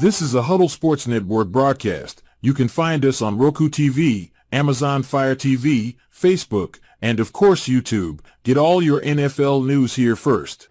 This is a Huddle Sports Network broadcast. You can find us on Roku TV, Amazon Fire TV, Facebook, and of course YouTube. Get all your NFL news here first.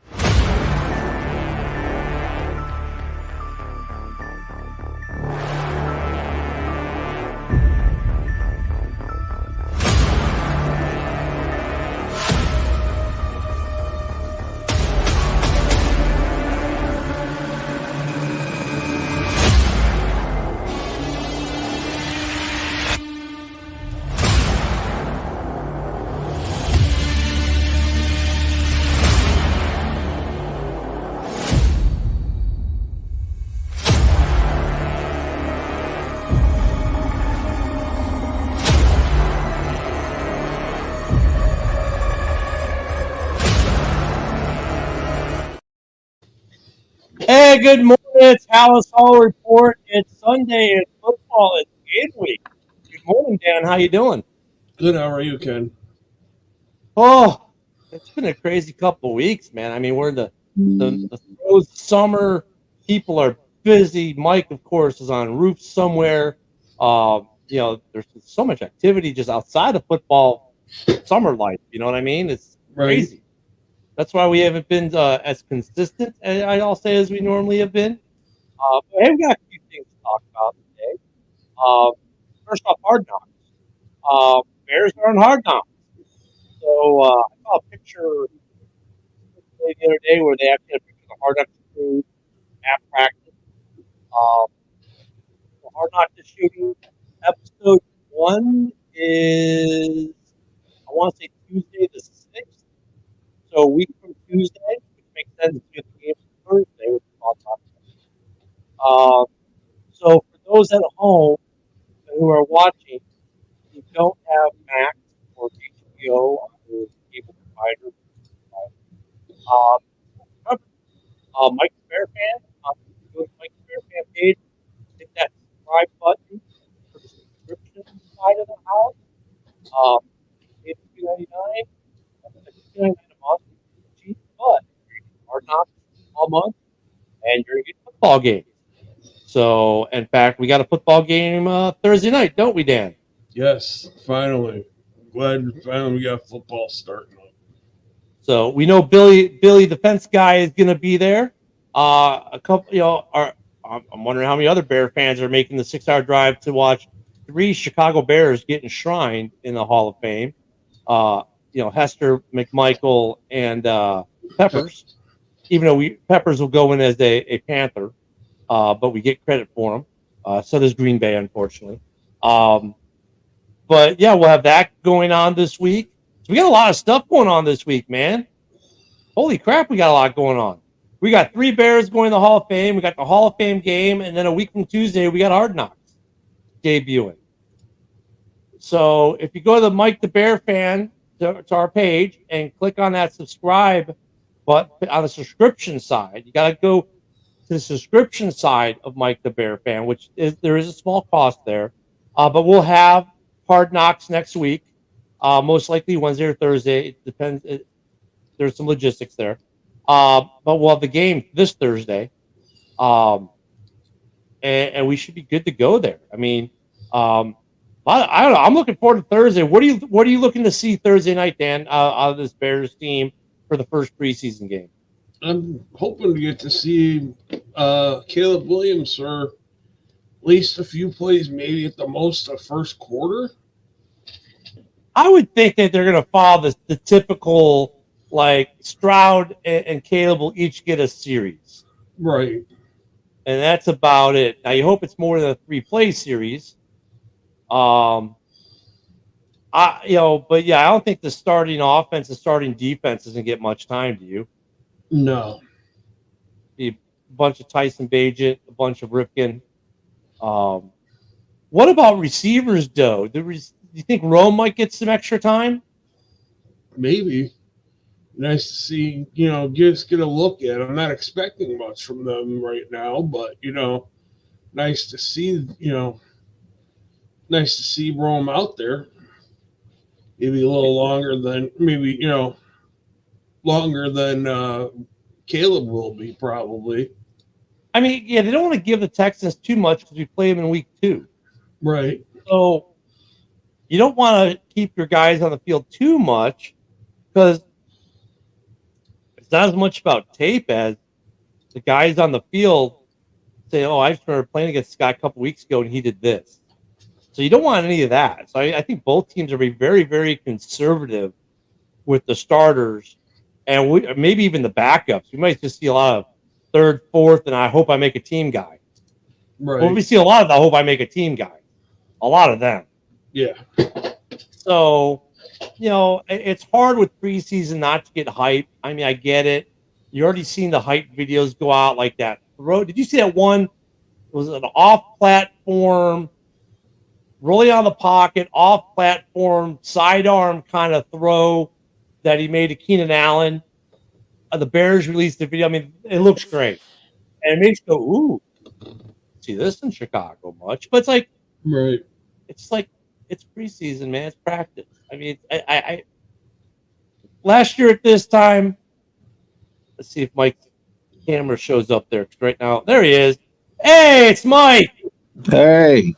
Hey, good morning. It's Halas Hall Report. It's Sunday. It's football. It's game week. Good morning, Dan. How you doing? Good. How are you, Ken? Oh, it's been a crazy couple of weeks, man. I mean, we're in the throes of summer. People are busy. Mike, of course, is on roofs somewhere. There's so much activity just outside of football summer life. You know what I mean? It's crazy. Right. That's why we haven't been as consistent, I'll say, as we normally have been. But hey, we got a few things to talk about today. First off, Hard Knocks. Bears are on Hard Knocks. So I saw a picture the other day where they actually had a picture of the Hard Knocks crew at practice. The Hard Knocks is shooting. Episode 1 is, I want to say, Tuesday the 6th. So a week from Tuesday, which makes sense to the game Thursday, which is on top. So for those at home who are watching, who don't have Max or HBO on your cable provider, Mike the Bear fan, go to Mike the Bear fan page, hit that subscribe button for the subscription side of the house. It's $2.99. It's $2.99 a month. It's cheap, but you're getting Hard Knocks all month, and you're getting football games. So, in fact, we got a football game Thursday night, don't we, Dan? Yes, finally. Glad finally we got football starting up. So we know Billy, the fence guy, is going to be there. A couple, I'm wondering how many other Bear fans are making the 6-hour drive to watch 3 Chicago Bears get enshrined in the Hall of Fame. Hester, McMichael, and Peppers. Even though Peppers will go in as a Panther, but we get credit for him. So does Green Bay, unfortunately. But yeah, we'll have that going on this week. So we got a lot of stuff going on this week, man. Holy crap, we got a lot going on. We got 3 Bears going to the Hall of Fame. We got the Hall of Fame game, and then a week from Tuesday, we got Hard Knocks debuting. So if you go to the Mike the Bear fan to our page and click on that subscribe button on the subscription side, you got to go to the subscription side of Mike the Bear fan, which there is a small cost there. But we'll have Hard Knocks next week, most likely Wednesday or Thursday. It depends. There's some logistics there. But we'll have the game this Thursday. And we should be good to go there. I mean, I don't know. I'm looking forward to Thursday. What are you looking to see Thursday night, Dan, out of this Bears team for the first preseason game? I'm hoping to get to see Caleb Williams for at least a few plays, maybe at the most a first quarter. I would think that they're going to follow the typical, like Stroud and Caleb will each get a series. Right. And that's about it. Now you hope it's more than a 3-play series. But yeah, I don't think the starting offense and starting defense doesn't get much time, do you? No. A bunch of Tyson Bagent, a bunch of Ripken. What about receivers, though? Do you think Rome might get some extra time? Maybe. Nice to see, just get a look at. I'm not expecting much from them right now, but nice to see, nice to see Rome out there. Maybe a little longer than Caleb will be probably. I mean, yeah, they don't want to give the Texans too much because we play them in week 2. Right. So you don't want to keep your guys on the field too much because it's not as much about tape as the guys on the field say, "Oh, I started playing against this guy a couple weeks ago and he did this." So you don't want any of that. So I think both teams are being very, very conservative with the starters and maybe even the backups. We might just see a lot of third, fourth, and I hope I make a team guy. Right. Well, we see a lot of the hope I make a team guy. A lot of them. Yeah. So, it's hard with preseason not to get hype. I mean, I get it. You already seen the hype videos go out like that. Did you see that one? It was an off-platform, really on the pocket, off-platform, sidearm kind of throw that he made to Keenan Allen. The Bears released the video. I mean, it looks great. And it makes you go, ooh, see this in Chicago much. But it's like, Right. it's preseason, man. It's practice. I mean, I last year at this time, let's see if Mike's camera shows up there right now. There he is. Hey, it's Mike. Hey.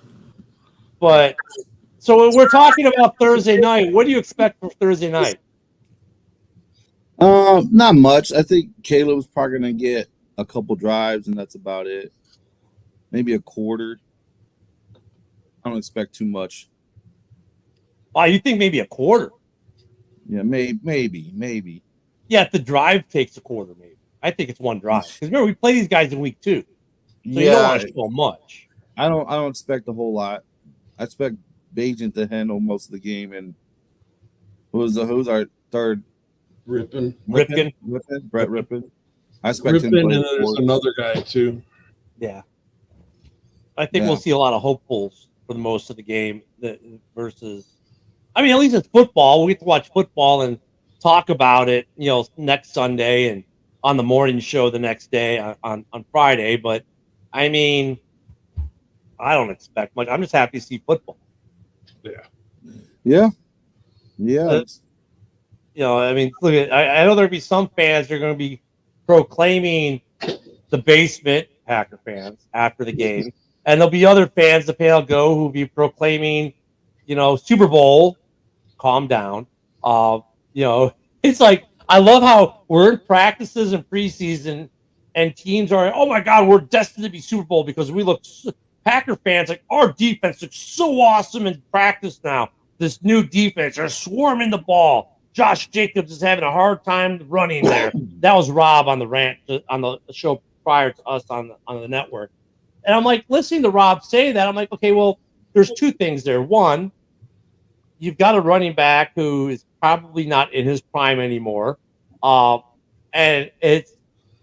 But so we're talking about Thursday night. What do you expect for Thursday night? Not much. I think Caleb's probably gonna get a couple drives, and that's about it. Maybe a quarter. I don't expect too much. Oh, you think maybe a quarter? Yeah, maybe. Yeah, if the drive takes a quarter, maybe. I think it's one drive. Because remember, we play these guys in week 2. So you don't want to show much. I don't expect a whole lot. I expect Bajan to handle most of the game, and who's our third? Ripken. Brett Ripken. I expect Ripken, him to and play then there's another guy too. Yeah. I think we'll see a lot of hopefuls for the most of the game versus, I mean, at least it's football. We get to watch football and talk about it, next Sunday and on the morning show the next day on Friday. But, I mean, I don't expect much. I'm just happy to see football. Yeah. I mean, look at. I know there'll be some fans that are going to be proclaiming the basement Packer fans after the game, and there'll be other fans, the Pale Go, who'll be proclaiming, Super Bowl. Calm down. It's like I love how we're in practices and preseason, and teams are, oh my God, we're destined to be Super Bowl because we look. Packer fans like our defense looks so awesome in practice now. This new defense, they're swarming the ball. Josh Jacobs is having a hard time running there. That was Rob on the rant on the show prior to us on the network. And I'm like, listening to Rob say that, I'm like, okay, well, there's two things there. One, you've got a running back who is probably not in his prime anymore. And it's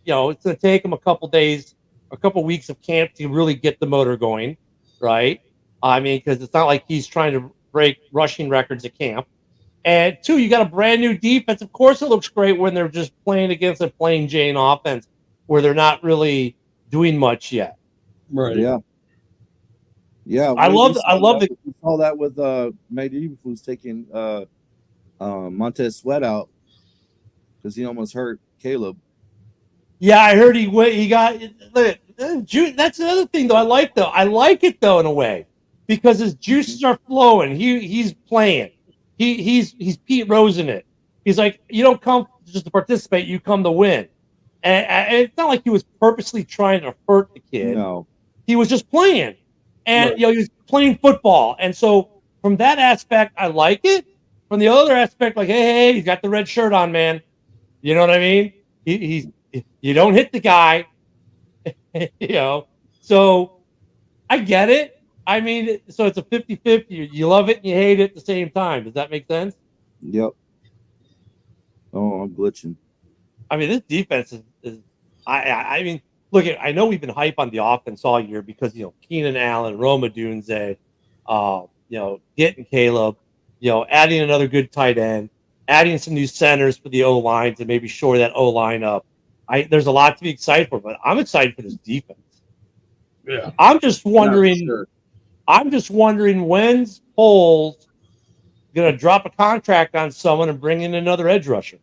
going to take him a couple weeks of camp to really get the motor going, right? I mean, because it's not like he's trying to break rushing records at camp. And 2, you got a brand new defense. Of course, it looks great when they're just playing against a plain Jane offense where they're not really doing much yet. Right. Yeah. I love the. We saw that with Maggie who's taking Montez Sweat out because he almost hurt Caleb. Yeah, I heard he got. That's another thing though. I like it though in a way because his juices are flowing. He's playing. He's Pete Rose in it. He's like, you don't come just to participate, you come to win. And it's not like he was purposely trying to hurt the kid. No. He was just playing. And he was playing football. And so from that aspect, I like it. From the other aspect, like, hey, he's got the red shirt on, man. You know what I mean? You don't hit the guy. So I get it. I mean, so it's a 50-50. You love it and you hate it at the same time. Does that make sense? Yep. Oh, I'm glitching. I mean, this defense is I mean, look, I know we've been hype on the offense all year because, Keenan Allen, Roma Dunze, getting Caleb, adding another good tight end, adding some new centers for the O-line to maybe shore that O-line up. There's a lot to be excited for, but I'm excited for this defense. Yeah. I'm just wondering when's Foles going to drop a contract on someone and bring in another edge rusher.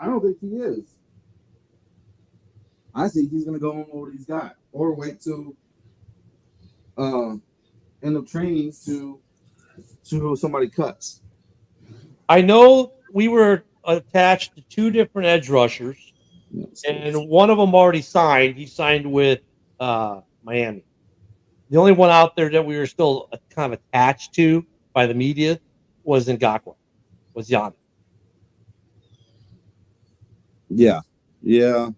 I don't think he is. I think he's gonna go on with what he's got, or wait till end of training to somebody cuts. I know we were attached to 2 different edge rushers, Yes. and one of them already signed. He signed with Miami. The only one out there that we were still kind of attached to by the media was Ngakoue, was Yanni. Yeah, yeah.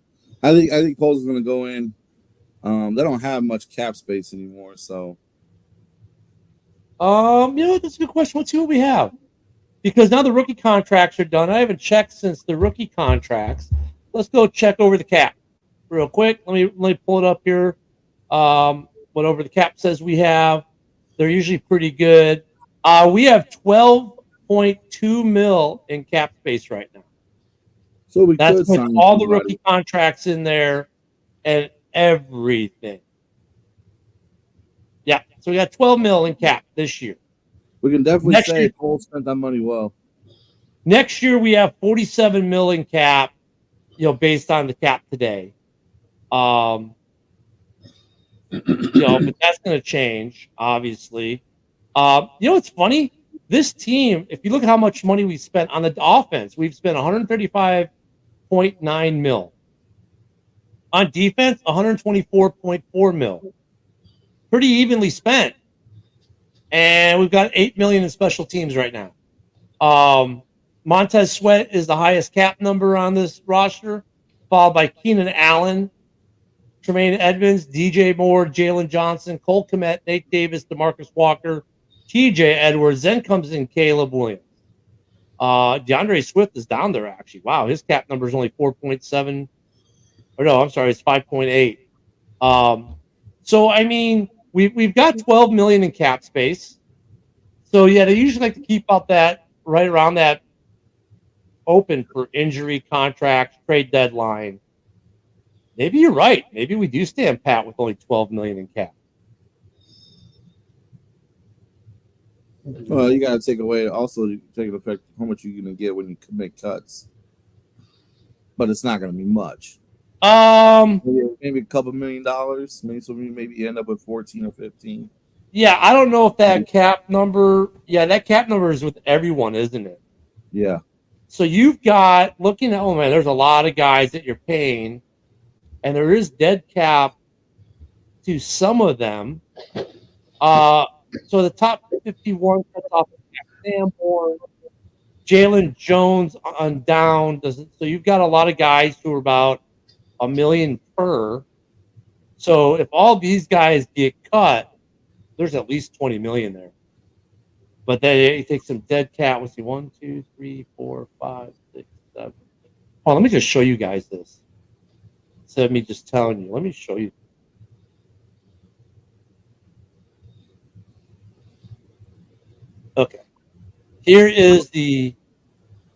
I think Poles is gonna go in. They don't have much cap space anymore, so That's a good question. Let's see what we have. Because now the rookie contracts are done. I haven't checked since the rookie contracts. Let's go check over the cap real quick. Let me pull it up here. What over the cap says we have. They're usually pretty good. We have 12.2 mil in cap space right now. so we That's could with sign all the somebody. rookie contracts in there and everything. Yeah, so we got 12 mil in cap this year. We can definitely Next say year- Poles spent that money well. Next year we have 47 mil in cap, based on the cap today. But that's going to change, obviously. It's funny. This team, if you look at how much money we spent on the offense, we've spent 135.9 mil. On defense, 124.4 mil. Pretty evenly spent. And we've got 8 million in special teams right now. Montez Sweat is the highest cap number on this roster, followed by Keenan Allen, Tremaine Edmonds, DJ Moore, Jalen Johnson, Cole Kmet, Nate Davis, DeMarcus Walker, TJ Edwards. Then comes in Caleb Williams. DeAndre Swift is down there, actually. Wow, his cap number is only 4.7. Or no, I'm sorry, it's 5.8. So, I mean, we've got 12 million in cap space. So, yeah, they usually like to keep out that right around that open for injury, contract, trade deadline. Maybe you're right. Maybe we do stand pat with only 12 million in cap. Well, you got to take away also take into effect how much you're going to get when you make cuts, but it's not going to be much. Maybe a couple $1 million. Maybe end up with 14 or 15. Yeah, I don't know if that cap number. Yeah, that cap number is with everyone, isn't it? Yeah. So you've got looking at. Oh man, there's a lot of guys that you're paying, and there is dead cap to some of them. So the top 51 cuts off Sanborn, Jalen Jones on down. So you've got a lot of guys who are about $1 million per. So if all these guys get cut, there's at least 20 million there. But then you take some dead cap. Let's see, 1, 2, 3, 4, 5, 6, 7. Oh, let me just show you guys this. Instead of me just telling you, let me show you. Okay. Here is the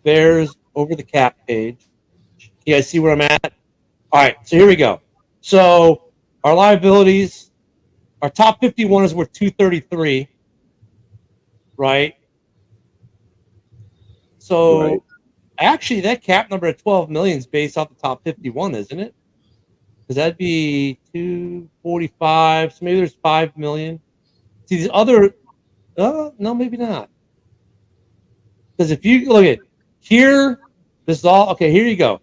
Bears over the cap page. You guys see where I'm at? All right, so here we go. So our liabilities, our top 51 is worth 233, right? So Right. actually, that cap number at 12 million is based off the top 51, isn't it? Because that'd be 245. So maybe there's 5 million. See these other. No, maybe not. Because if you look at here, this is all okay. Here you go.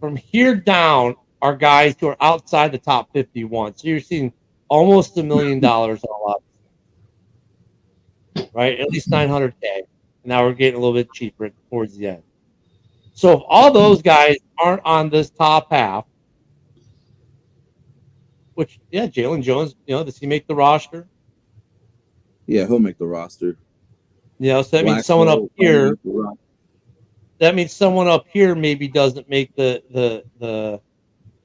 From here down are guys who are outside the top 51. So you're seeing almost $1 million on a lot, right? At least 900K. Now we're getting a little bit cheaper towards the end. So if all those guys aren't on this top half, which Jalen Jones, does he make the roster? Yeah, he'll make the roster. So that means someone up here. That means someone up here maybe doesn't make the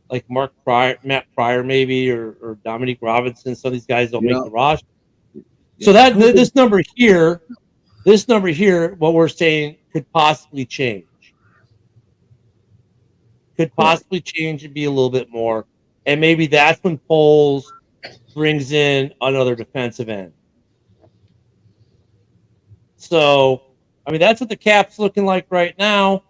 like Matt Pryor maybe or Dominique Robinson. Some of these guys don't make the roster. So that this number here, what we're saying could possibly change. Could possibly change and be a little bit more, and maybe that's when Poles brings in another defensive end. So, I mean, that's what the cap's looking like right now.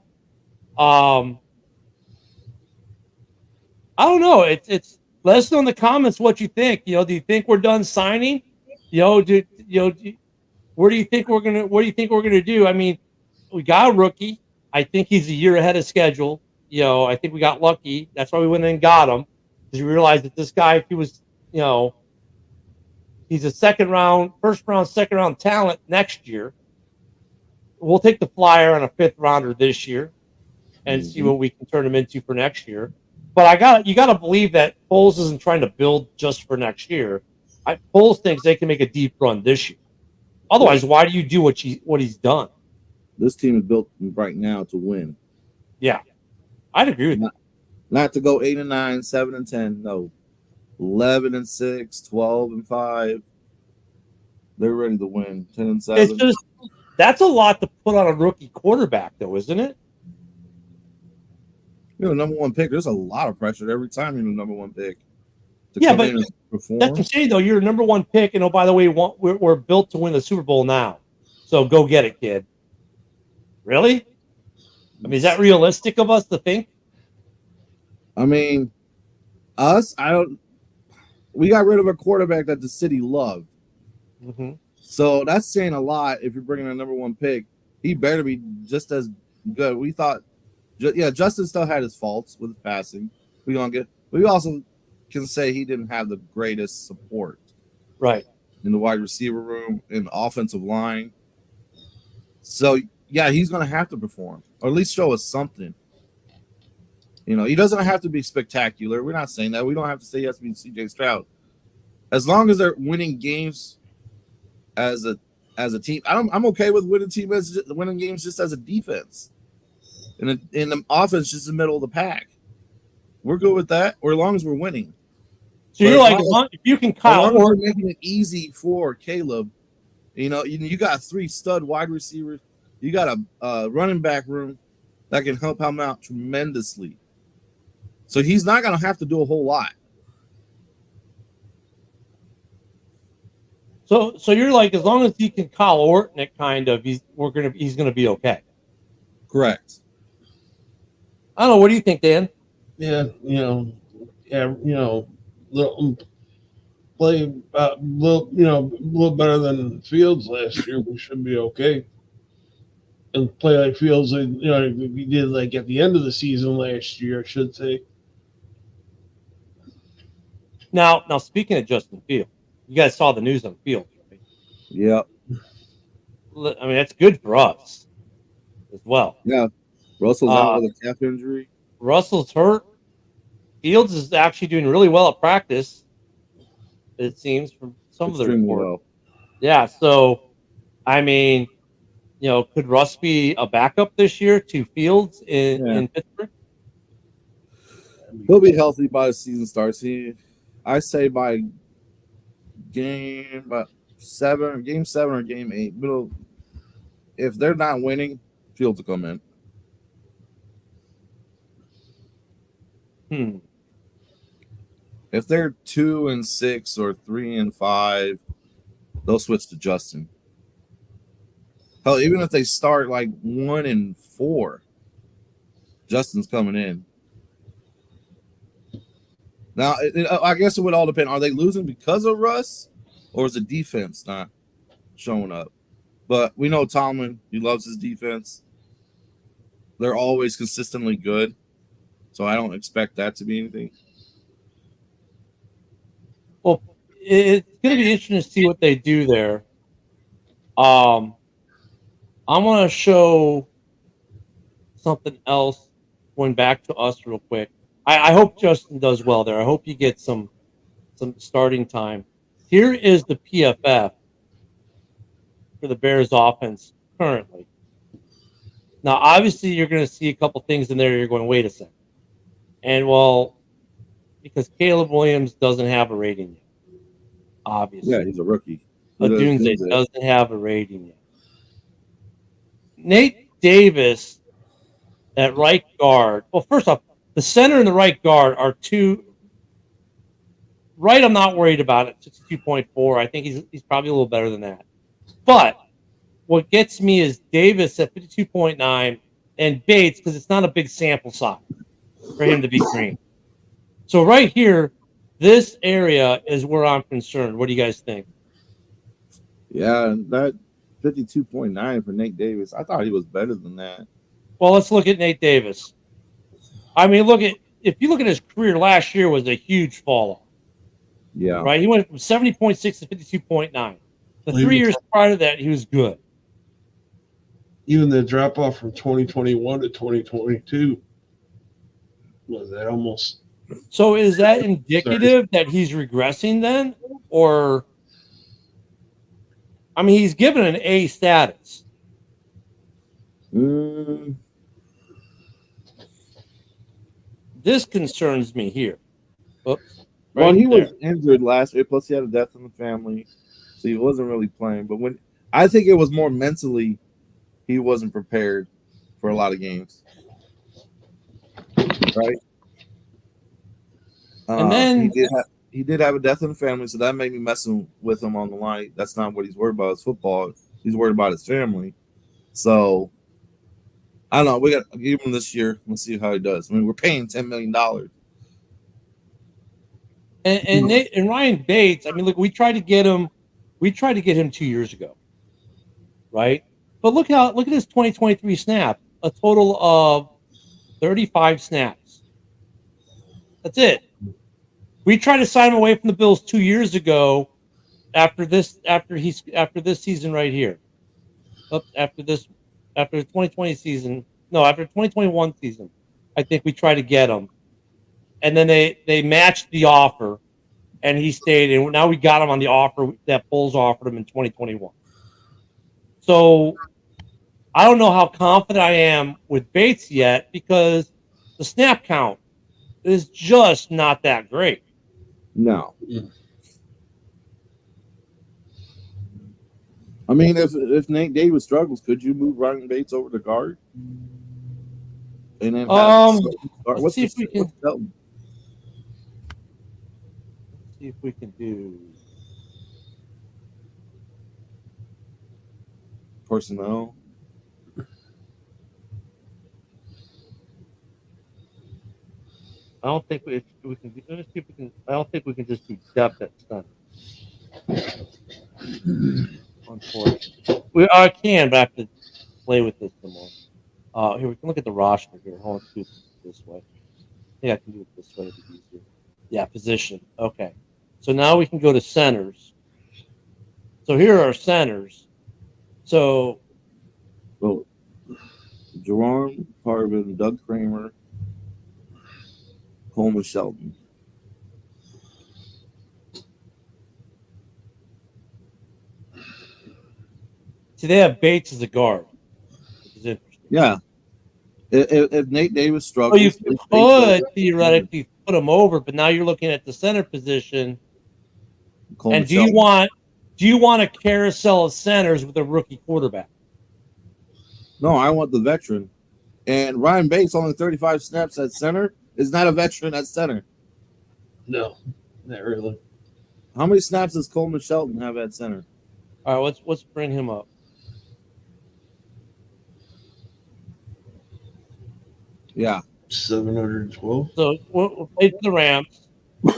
I don't know. It's let us know in the comments what you think. Do you think we're done signing? Where do you think we're gonna do? I mean, we got a rookie. I think he's a year ahead of schedule. I think we got lucky. That's why we went and got him, because we realized that this guy, if he was, he's a first round, second round talent next year. We'll take the flyer on a 5th rounder this year and see what we can turn him into for next year. But you got to believe that Foles isn't trying to build just for next year. Foles thinks they can make a deep run this year. Otherwise, why do you do what he's done? This team is built right now to win. Yeah, I'd agree with that. Not to go 8-9, 7-10. No, 11-6, 12-5. They're ready to win. 10-7. It's just that's a lot to put on a rookie quarterback, though, isn't it? You're the number one pick. There's a lot of pressure every time you're the number one pick. Yeah, but that's what I'm saying, though. You're a number one pick, and by the way, we're built to win the Super Bowl now. So go get it, kid. Really? I mean, is that realistic of us to think? I mean, we got rid of a quarterback that the city loved. Mm-hmm. So that's saying a lot. If you're bringing a number one pick, he better be just as good. We thought, Justin still had his faults with passing. We also can say he didn't have the greatest support, right, in the wide receiver room, in the offensive line. So yeah, he's going to have to perform, or at least show us something. He doesn't have to be spectacular. We're not saying that. We don't have to say he has to be C.J. Stroud. As long as they're winning games as a team, I'm okay with winning games just as a defense. In the offense, just the middle of the pack. We're good with that, or as long as we're winning. So you're like, if you can Kyle we're making it easy for Caleb. You got 3 stud wide receivers. You got a running back room that can help him out tremendously. So he's not going to have to do a whole lot. So you're like, as long as he can Kyle Orton it, kind of, he's gonna be okay. Correct. I don't know. What do you think, Dan? Yeah, play a little better than Fields last year. We should be okay. And play like Fields, we did like at the end of the season last year, I should say. Now speaking of Justin Fields, you guys saw the news on Fields, right? Yep. I mean, that's good for us as well. Yeah. Russell's out with a calf injury. Russell's hurt. Fields is actually doing really well at practice, it seems, from some of the reports. Well. Yeah, so, I mean, could Russ be a backup this year to Fields in Pittsburgh? He'll be healthy by the season starts. I say by game 7 or game 8, if they're not winning, Fields will come in. If they're 2-6 or 3-5, they'll switch to Justin. Hell, even if they start like 1-4, Justin's coming in. Now, I guess it would all depend. Are they losing because of Russ, or is the defense not showing up? But we know Tomlin, he loves his defense. They're always consistently good, so I don't expect that to be anything. Well, it's going to be interesting to see what they do there. I'm going to show something else going back to us real quick. I hope Justin does well there. I hope you get some starting time. Here is the PFF for the Bears offense currently. Now, obviously, you're going to see a couple things in there. You're going, wait a second. And, because Caleb Williams doesn't have a rating yet, obviously. Yeah, he's a rookie. Odunze doesn't have a rating yet. Nate Davis at right guard. Well, first off, the center and the right guard are two. Right, I'm not worried about it. 62.4. I think he's probably a little better than that. But what gets me is Davis at 52.9 and Bates, because it's not a big sample size for him to be green. So right here, this area is where I'm concerned. What do you guys think? Yeah, that 52.9 for Nate Davis. I thought he was better than that. Well, let's look at Nate Davis. I mean, if you look at his career, last year was a huge fall off. Yeah. Right? He went from 70.6 to 52.9. The 3 years prior to that, he was good. Even the drop off from 2021 to 2022 was that almost. So is that indicative that he's regressing then? Or, I mean, he's given an A status. This concerns me here. Oops. Well, he was injured last year. Plus, he had a death in the family, so he wasn't really playing. But I think it was more mentally, he wasn't prepared for a lot of games, right? And then he did have a death in the family, so that made me messing with him on the line. That's not what he's worried about. His football. He's worried about his family. So I don't know. We got to give him this year. Let's see how he does. I mean, we're paying $10 million. And Ryan Bates, I mean, look, we tried to get him 2 years ago, right? But look at his 2023 snap, a total of 35 snaps. That's it. We tried to sign him away from the Bills 2 years ago after this season right here. After the 2020 season. No, after the 2021 season. I think we tried to get him. And then they matched the offer, and he stayed. And now we got him on the offer that Bulls offered him in 2021. So I don't know how confident I am with Bates yet because the snap count is just not that great. No. I mean, if Nate Davis struggles, could you move Ryan Bates over to guard? And then let's see if we can do personnel. I don't think we can. Let's see if we can. I don't think we can just do depth at center. Unfortunately, I can, but I have to play with this some more. Here we can look at the roster here. Hold on, do it this way. I think I can do it this way. It'd be easier. Yeah, position. Okay, so now we can go to centers. So here are our centers. So, Jerome Parvin, Doug Kramer, Coleman Shelton. See, they have Bates as a guard, which is interesting. Yeah. If Nate Davis struggles, you could theoretically put him over, but now you're looking at the center position. Coleman and do Shelton. you want a carousel of centers with a rookie quarterback? No, I want the veteran. And Ryan Bates, only 35 snaps at center, is not a veteran at center. No, not really. How many snaps does Coleman Shelton have at center? All right, let's bring him up. Yeah. 712. So we'll play for the Rams.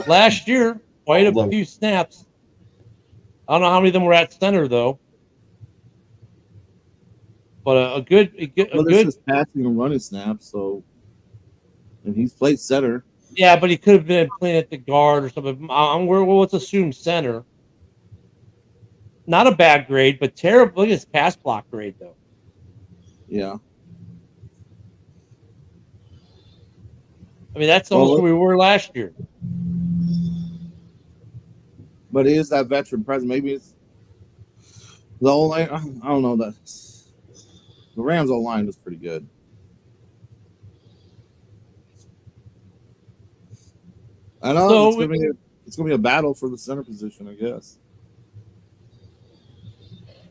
Last year, quite a few snaps. I don't know how many of them were at center, though. But a good. This is passing and running snaps, so. And he's played center. Yeah, but he could have been playing at the guard or something. Let's assume center. Not a bad grade, but terrible. Look at his pass block grade, though. Yeah. I mean, that's almost where we were last year. But it is that veteran presence. Maybe it's the O-line. I don't know. The Rams O-line was pretty good. I know So it's gonna be a battle for the center position, I guess.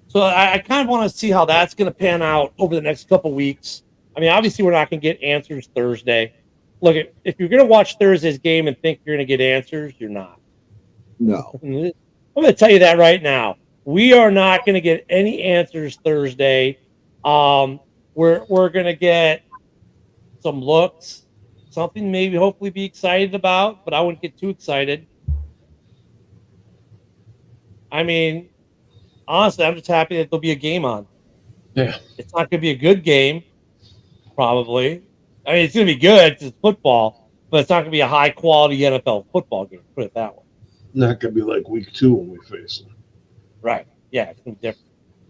So I kind of want to see how that's going to pan out over the next couple weeks. I mean, obviously, we're not going to get answers Thursday. Look, if you're going to watch Thursday's game and think you're going to get answers, you're not. No. I'm going to tell you that right now. We are not going to get any answers Thursday. We're going to get some looks. Something maybe hopefully be excited about, but I wouldn't get too excited. I mean, honestly, I'm just happy that there'll be a game on. Yeah. It's not going to be a good game, probably. I mean, it's going to be good because it's football, but it's not going to be a high quality NFL football game. Put it that way. Not gonna be like week 2 when we face them. Right. Yeah, it's going to be different.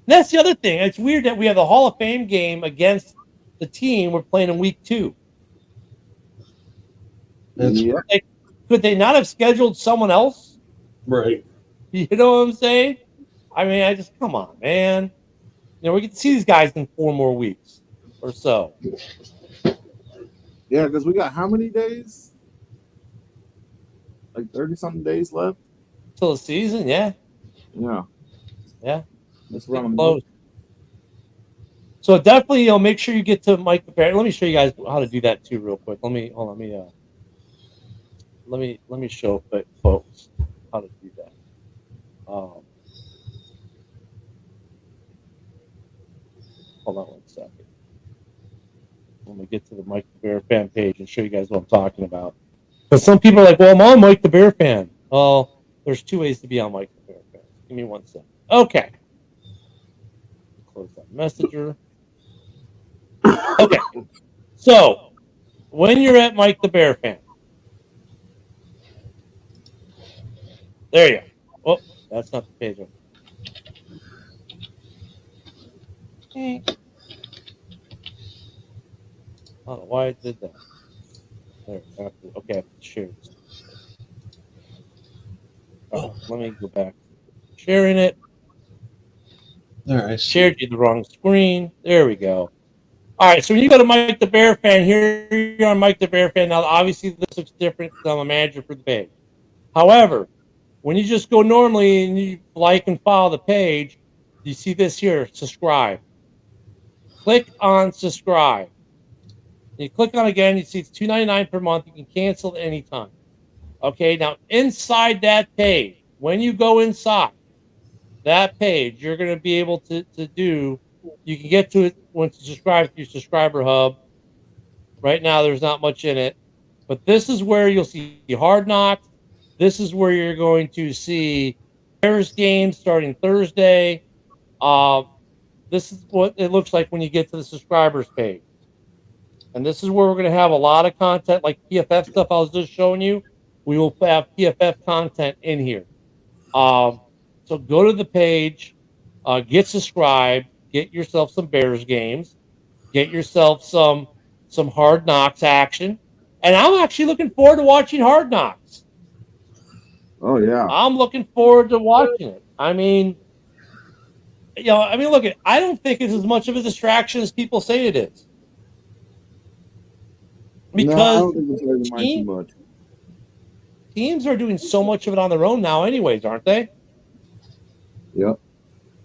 And that's the other thing. It's weird that we have the Hall of Fame game against the team we're playing in week 2. That's Could they not have scheduled someone else? right. You know what I'm saying? I mean, I just come on, man. We get to see these guys in 4 more weeks or so. Yeah, because we got how many days? Like 30-something days left? Till the season, yeah. Yeah. Yeah. That's around Close. So definitely, make sure you get to Mike the Bear. Let me show you guys how to do that too, real quick. Let me show folks how to do that. Hold on one second. Let me get to the Mike the Bear fan page and show you guys what I'm talking about. Because some people are like, well, I'm on Mike the Bear fan. Well, there's 2 ways to be on Mike the Bear fan. Give me 1 second. Okay. Close that messenger. Okay. So, when you're at Mike the Bear fan, there you go. Oh, that's not the page. I don't know why I did that. There. Okay, I have to share this. Oh, let me go back. Sharing it. There, I shared you the wrong screen. There we go. All right, so when you go to Mike the Bear fan, here you're on Mike the Bear fan. Now, obviously, this looks different because I'm a manager for the page. However, when you just go normally and you like and follow the page, you see this here, subscribe. Click on subscribe. You click on it again, you see it's $2.99 per month. You can cancel at any time. Okay, now inside that page, when you go inside that page, you're going to be able to do, you can get to it once you subscribe through Subscriber Hub. Right now, there's not much in it, but this is where you'll see Hard Knocks. This is where you're going to see Bears games starting Thursday. This is what it looks like when you get to the subscribers page. And this is where we're going to have a lot of content like PFF stuff I was just showing you. We will have PFF content in here. So go to the page, get subscribed, get yourself some Bears games, get yourself some Hard Knocks action. And I'm actually looking forward to watching Hard Knocks. Oh, yeah. I'm looking forward to watching it. I mean, look, I don't think it's as much of a distraction as people say it is. Because no, I don't think it's really mind too much. Teams are doing so much of it on their own now anyways, aren't they? Yep.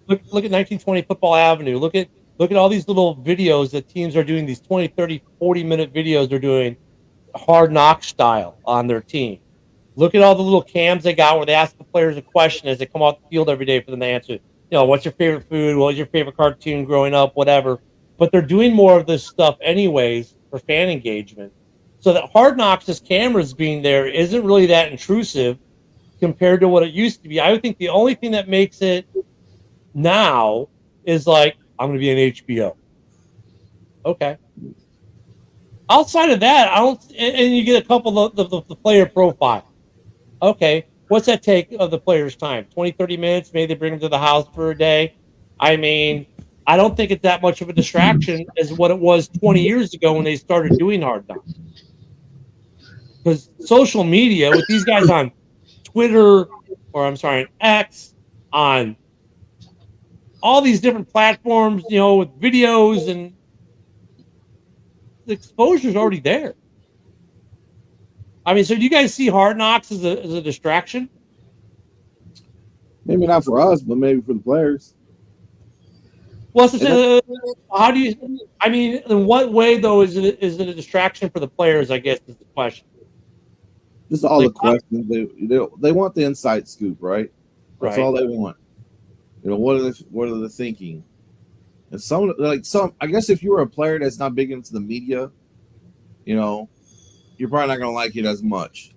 Look at 1920 Football Avenue. Look at all these little videos that teams are doing, these 20, 30, 40-minute videos they're doing Hard Knock style on their team. Look at all the little cams they got where they ask the players a question as they come off the field every day for them to answer. What's your favorite food? What was your favorite cartoon growing up? Whatever. But they're doing more of this stuff anyways for fan engagement. So that Hard Knocks' cameras being there isn't really that intrusive compared to what it used to be. I would think the only thing that makes it now is like, I'm going to be on HBO. Okay. Outside of that, I don't, and you get a couple of the player profile. Okay. What's that take of the player's time? 20, 30 minutes? Maybe they bring them to the house for a day. I mean, I don't think it's that much of a distraction as what it was 20 years ago when they started doing Hard Knocks. Because social media, with these guys on Twitter, on X, on all these different platforms, with videos, and the exposure is already there. I mean, so do you guys see Hard Knocks as a distraction? Maybe not for us, but maybe for the players. Well, how do you? I mean, in what way though is it a distraction for the players? I guess is the question. Just all the questions they want the inside scoop, right? That's all they want. What are they thinking? And some I guess if you were a player that's not big into the media, you're probably not gonna like it as much.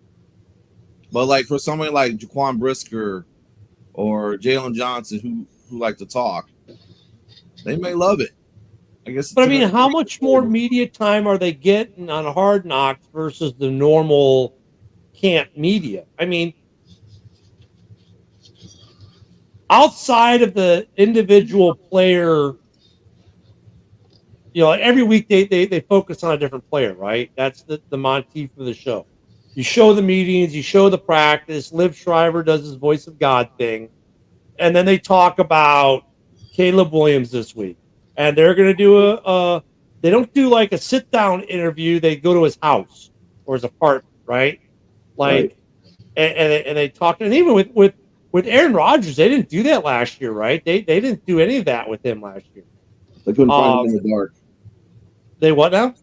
But like for somebody like Jaquan Brisker or Jalen Johnson who like to talk, they may love it. I guess. But I mean, how much more media time are they getting on Hard Knocks versus the normal camp media? I mean, outside of the individual player, every week they focus on a different player, right? That's the motif of the show. You show the meetings, you show the practice. Liv Shriver does his voice of God thing. And then they talk about Caleb Williams this week. And they're going to do they don't do like a sit down interview. They go to his house or his apartment, right? Like, right. And they talk. And even with Aaron Rodgers, they didn't do that last year, right? They didn't do any of that with him last year. They couldn't find him in the dark. They what now?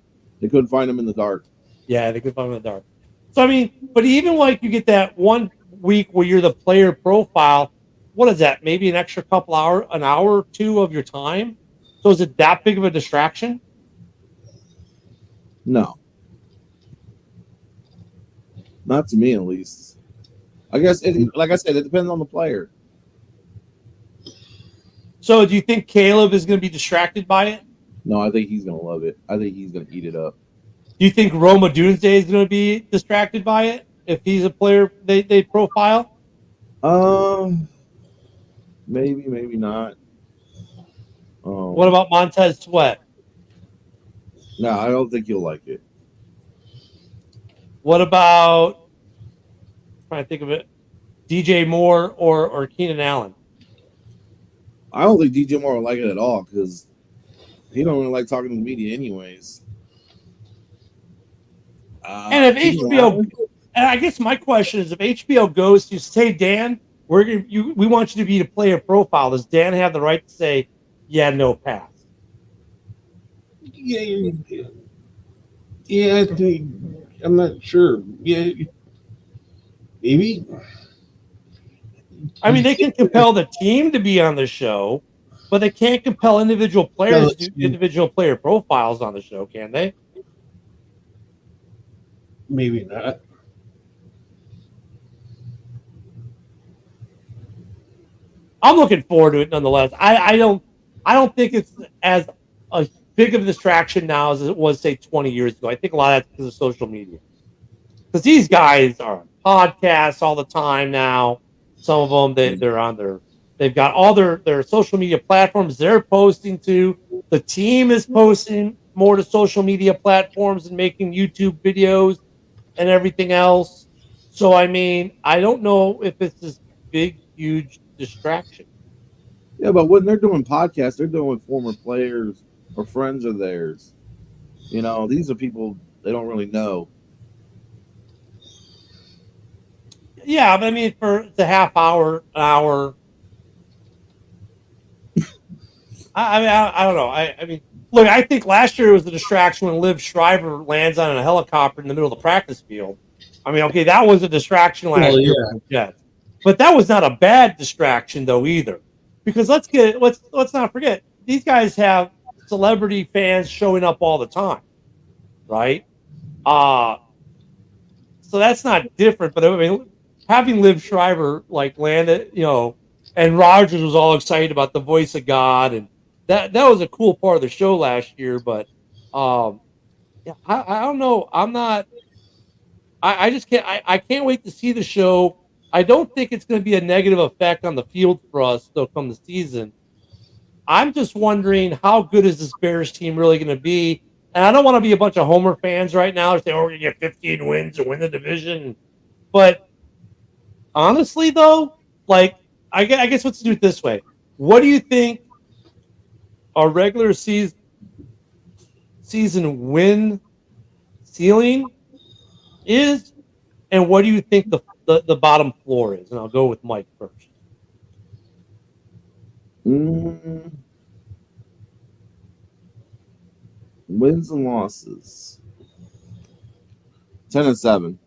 They couldn't find him in the dark. Yeah, they couldn't find him in the dark. So, I mean, but even like you get that 1 week where you're the player profile, what is that? Maybe an extra an hour or two of your time? So is it that big of a distraction? No. Not to me, at least. I guess, like I said, it depends on the player. So do you think Caleb is going to be distracted by it? No, I think he's going to love it. I think he's going to eat it up. Do you think Roma Doomsday is going to be distracted by it if he's a player they profile? Maybe, maybe not. What about Montez Sweat? No, I don't think you'll like it. What about, I'm trying to think of it, DJ Moore or Keenan Allen? I don't think DJ Moore will like it at all because he don't really like talking to the media anyways. And if HBO, and I guess my question is, if HBO goes to say, Dan, we want you to be the player profile, does Dan have the right to say, yeah, no pass? Yeah, I think, I'm not sure. Yeah, maybe. I mean, they can compel the team to be on the show, but they can't compel individual players to do individual player profiles on the show, can they? Maybe not. I'm looking forward to it nonetheless. I don't think it's as a big of a distraction now as it was, say, 20 years ago. I think a lot of that's because of social media. Because these guys are on podcasts all the time now. Some of them, they're on they've got all their social media platforms they're posting to. The team is posting more to social media platforms and making YouTube videos and everything else. So, I mean, I don't know if it's this big, huge distraction. Yeah, but when they're doing podcasts, they're doing with former players or friends of theirs. These are people they don't really know. Yeah, but I mean, for the half hour, an hour. I don't know. I mean, look, I think last year was the distraction when Liv Shriver lands on a helicopter in the middle of the practice field. I mean, okay, that was a distraction last year for the Jets. But that was not a bad distraction, though, either. Because let's not forget, these guys have celebrity fans showing up all the time, right? So that's not different. But I mean, having Liv Shriver land it, and Rodgers was all excited about the voice of God, and that was a cool part of the show last year. But yeah, I don't know. I'm not. I just can't. I can't wait to see the show. I don't think it's going to be a negative effect on the field for us though come the season. I'm just wondering how good is this Bears team really going to be? And I don't want to be a bunch of Homer fans right now saying, "Oh, we're going to get 15 wins to win the division." But honestly, though, I guess let's do it this way. What do you think our regular season win ceiling is, and what do you think the bottom floor is? And I'll go with Mike first. Wins and losses. 10-7.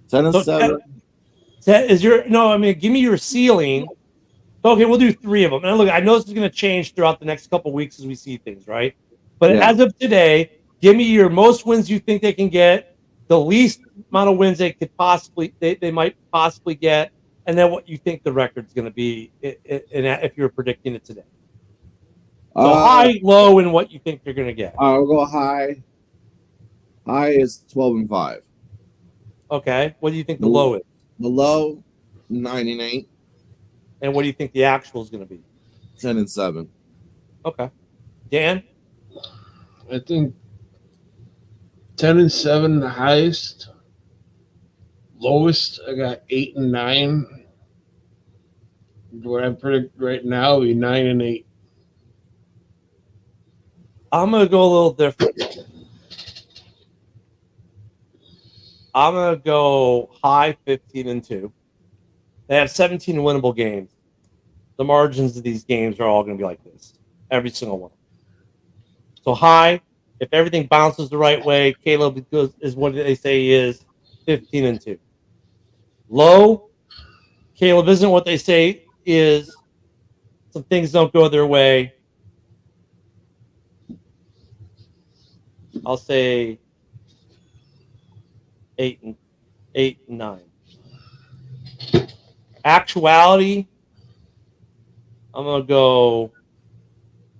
10-7. Is your no? I mean, give me your ceiling. Okay, we'll do 3 of them. And look, I know this is going to change throughout the next couple of weeks as we see things, right? But as of today, give me your most wins you think they can get, the least amount of wins they might possibly get, and then what you think the record's going to be if you're predicting it today. So high, low, and what you think you're going to get. I'll go high. High is 12-5. Okay. What do you think the low is? The low, 9-8. And what do you think the actual is going to be? 10-7. Okay. Dan? I think 10-7 the highest. Lowest, I got 8-9. What I predict right now is 9-8. I'm going to go a little different. I'm going to go high 15-2. They have 17 winnable games. The margins of these games are all going to be like this. Every single one. So high, if everything bounces the right way, Caleb is what they say he is, 15-2. Low, Caleb isn't what they say is. Some things don't go their way. I'll say 8-9. Actuality, I'm gonna go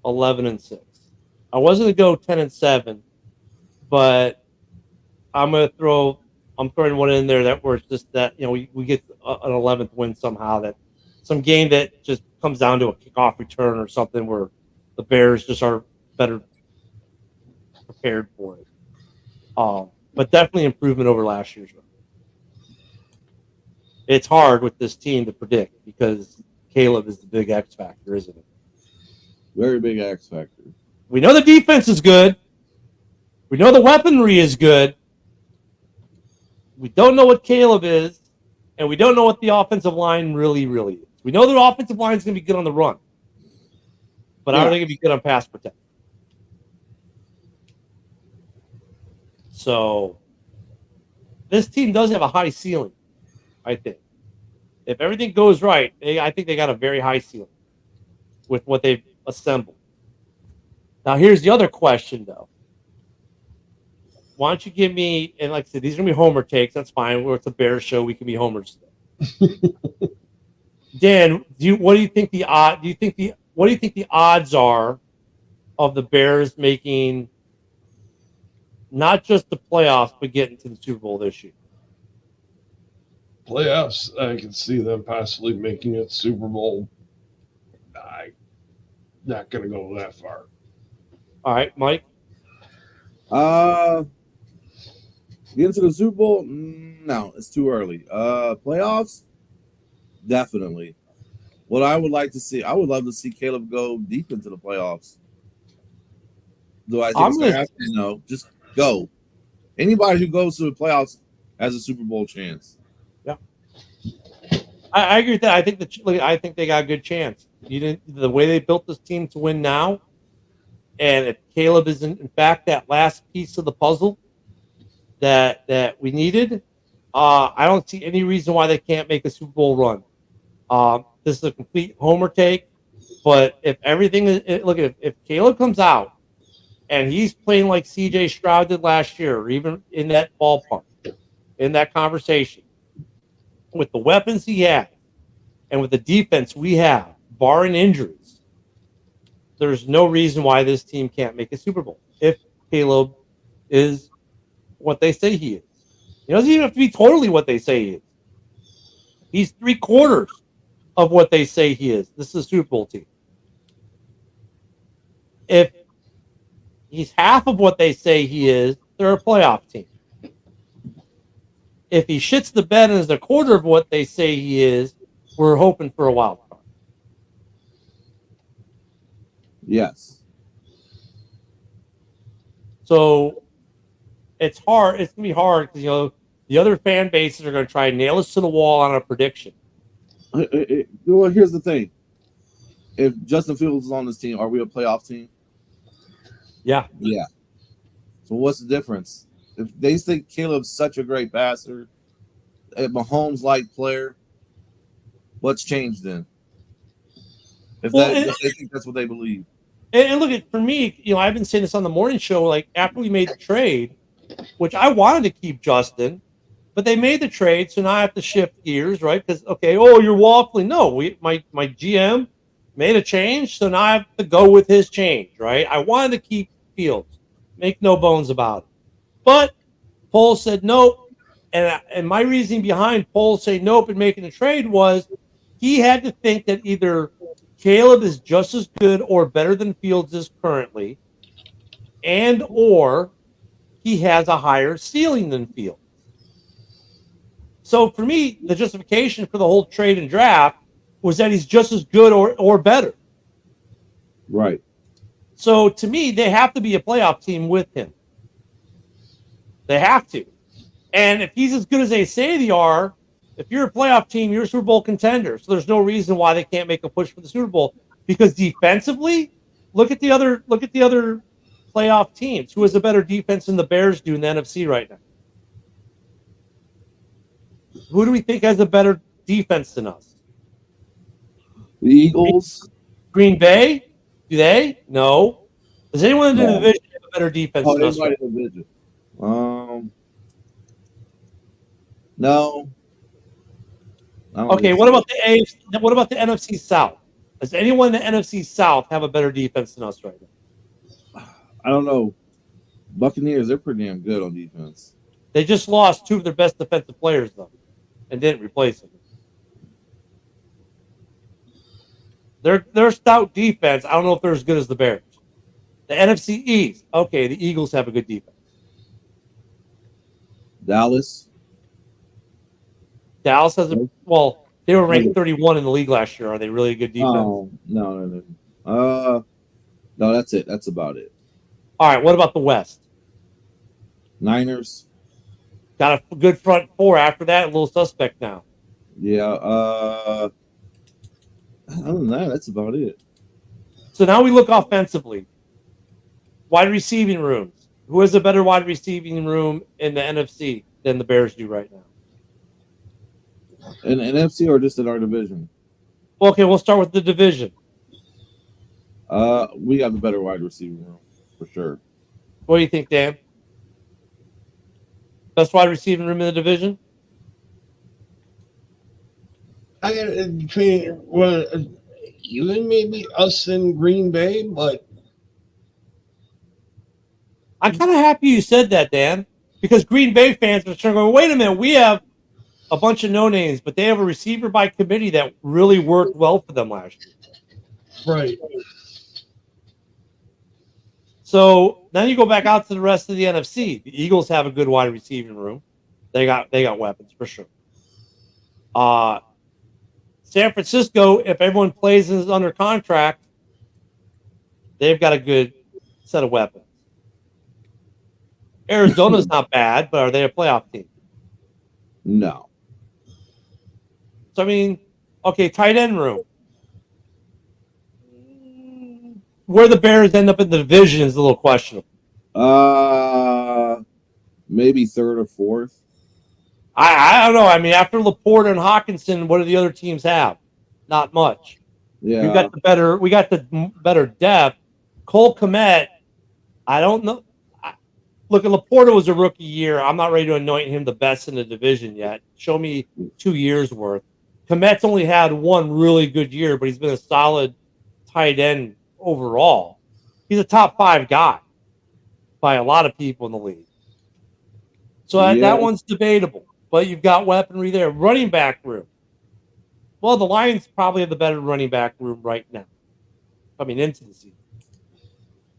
11-6. I was gonna go 10-7, but I'm throwing one in there that where it's just that we get an 11th win somehow, that some game that just comes down to a kickoff return or something where the Bears just are better prepared for it. But definitely improvement over last year's run. It's hard with this team to predict because Caleb is the big X factor, isn't it? Very big X factor. We know the defense is good. We know the weaponry is good. We don't know what Caleb is, and we don't know what the offensive line really is. We know the offensive line is going to be good on the run, but are they going to be good on pass protection? So this team does have a high ceiling, I think. If everything goes right, I think they got a very high ceiling with what they've assembled. Now, here's the other question, though. Why don't you give me, and like I said, these are going to be homer takes. That's fine. It's a Bears show. We can be homers today. Dan, what do you think the odds are of the Bears making not just the playoffs, but getting to the Super Bowl this year? Playoffs, I can see them possibly making it Super Bowl. I'm not going to go that far. All right, Mike? Get into the Super Bowl? No, it's too early. Playoffs? Definitely. What I would like to see, I would love to see Caleb go deep into the playoffs. Do I think it's going to happen? No, just go. Anybody who goes to the playoffs has a Super Bowl chance. Yeah, I agree with that. I think they got a good chance. The way they built this team to win now, and if Caleb is in fact that last piece of the puzzle that we needed, I don't see any reason why they can't make a Super Bowl run. This is a complete homer take, but if everything is if Caleb comes out and he's playing like C.J. Stroud did last year, or even in that ballpark, in that conversation, with the weapons he has and with the defense we have, barring injuries, there's no reason why this team can't make a Super Bowl if Caleb is what they say he is. He doesn't even have to be totally what they say he is. He's 3/4 of what they say he is. This is a Super Bowl team. If he's half of what they say he is, they're a playoff team. If he shits the bed and is a quarter of what they say he is, we're hoping for a wild card. Yes. So it's hard. It's going to be hard because, the other fan bases are going to try and nail us to the wall on a prediction. Well, here's the thing. If Justin Fields is on this team, are we a playoff team? Yeah. Yeah. So what's the difference? If they think Caleb's such a great passer, a Mahomes-like player, what's changed then? If they think that's what they believe. And look, for me, I've been saying this on the morning show, like after we made the trade, which I wanted to keep Justin, but they made the trade, so now I have to shift gears, right? Because you're waffling. No, my GM made a change, so now I have to go with his change, right? I wanted to keep Fields, make no bones about it, but Pohl said nope, and my reasoning behind Pohl saying nope and making the trade was he had to think that either Caleb is just as good or better than Fields is currently, and or he has a higher ceiling than Fields. So for me, the justification for the whole trade and draft was that he's just as good or better. Right. So to me, they have to be a playoff team with him. They have to. And if he's as good as they say they are, if you're a playoff team, you're a Super Bowl contender. So there's no reason why they can't make a push for the Super Bowl. Because defensively, look at the other playoff teams. Who has a better defense than the Bears do in the NFC right now? Who do we think has a better defense than us? The Eagles. Green Bay? Do they? No. Does anyone in the division have a better defense than us? Right? Division. No. Okay, what about the AFC? What about the NFC South? Does anyone in the NFC South have a better defense than us right now? I don't know. Buccaneers, they're pretty damn good on defense. They just lost two of their best defensive players, though, and didn't replace them. Their stout defense, I don't know if they're as good as the Bears. The NFC East, okay, the Eagles have a good defense. Dallas has they were ranked 31 in the league last year. Are they really a good defense? Oh, no. No, that's it. That's about it. All right, what about the West? Niners. Got a good front four after that, a little suspect now. Yeah, other than that, that's about it. So now we look offensively. Wide receiving rooms. Who has a better wide receiving room in the NFC than the Bears do right now? In NFC or just in our division? Okay, we'll start with the division. We got the better wide receiving room for sure. What do you think, Dan? Best wide receiving room in the division? I got it between even maybe us and Green Bay, but I'm kind of happy you said that, Dan, because Green Bay fans are trying to go, wait a minute, we have a bunch of no-names, but they have a receiver by committee that really worked well for them last year. Right. So then you go back out to the rest of the NFC. The Eagles have a good wide receiving room. They got weapons for sure. San Francisco, if everyone plays and is under contract, they've got a good set of weapons. Arizona's not bad, but are they a playoff team? No. So, I mean, okay, tight end room. Where the Bears end up in the division is a little questionable. Maybe third or fourth. I don't know. I mean, after Laporta and Hawkinson, what do the other teams have? Not much. Yeah. We got the better depth. Cole Kmet, I don't know. Look, Laporta was a rookie year. I'm not ready to anoint him the best in the division yet. Show me 2 years worth. Kmet's only had one really good year, but he's been a solid tight end overall. He's a top 5 guy by a lot of people in the league. So that one's debatable, but you've got weaponry there. Running back room. Well, the Lions probably have the better running back room right now, coming into the season,